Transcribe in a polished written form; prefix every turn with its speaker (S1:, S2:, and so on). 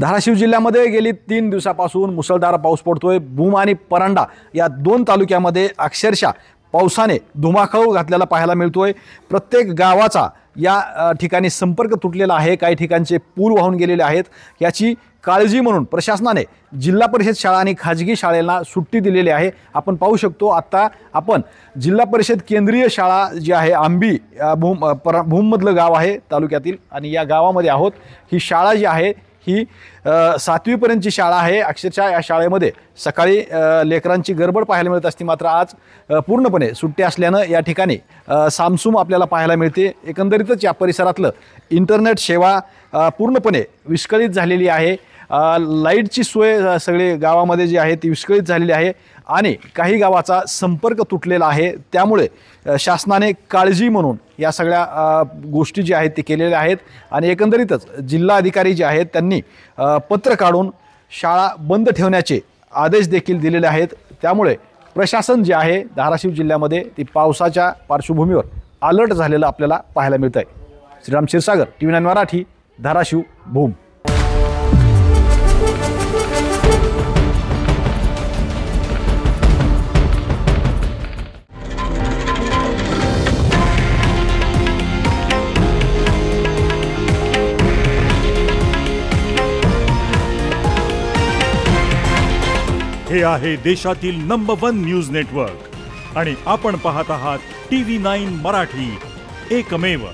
S1: धाराशिव जिल्ह्यामध्ये गेली 3 दिवसापासून मुसळधार पाऊस पडतोय। भूम आणि परांडा या 2 तालुक्यामध्ये अक्षरशः पावसाने धुमाकूळ घातलेला पाहायला मिळतोय। प्रत्येक गावाचा या ठिकाणी संपर्क तुटलेला आहे। काही ठिकाणचे पूल वाहून गेलेले आहेत। याची काळजी म्हणून प्रशासनाने जिल्हा परिषद शाळा आणि खाजगी शाळांना सुट्टी दिलेली आहे। आपण पाहू शकतो आता आपण जिल्हा परिषद केंद्रीय शाळा जी आहे आंबी भूममधलं गाव आहे तालुक्यातील आणि या गावामध्ये आहोत। ही शाळा जी आहे ही 7वी पर्यंतची शाळा आहे। अक्षरशः या शाळेमध्ये सकाळी लेकरांची गडबड पाहायला मिळत असते, मात्र आज पूर्णपणे सुट्टी असल्याने या ठिकाणी सामसूम आपल्याला पाहायला मिळते। एकंदरीतच या परिसरातलं इंटरनेट सेवा पूर्णपणे विस्कळीत झालेली आहे। लाईटची सोय सगळे गावामध्ये जी आहे ती विस्कळीत झालेली आहे आणि काही गावाचा संपर्क तुटलेला आहे। त्यामुळे शासनाने काळजी म्हणून या सगळ्या गोष्टी जी आहेत ते केलेल्या आहेत आणि एकंदरीतच जिल्हा अधिकारी जे आहेत त्यांनी पत्र काढून शाळा बंद ठेवण्याचे आदेश देखील दिलेले आहेत। त्यामुळे प्रशासन जे आहे धाराशिव जिल्ह्यामध्ये ती पावसाच्या पार्श्वभूमीवर अलर्ट झालेलं आपल्याला पाहायला मिळत आहे। श्रीराम क्षीरसागर, TV9 मराठी, धाराशिव, भूम।
S2: हे आहे देशातील नंबर 1 न्यूज नेटवर्क आणि आपण पाहत आहात TV9 मराठी, एकमेव।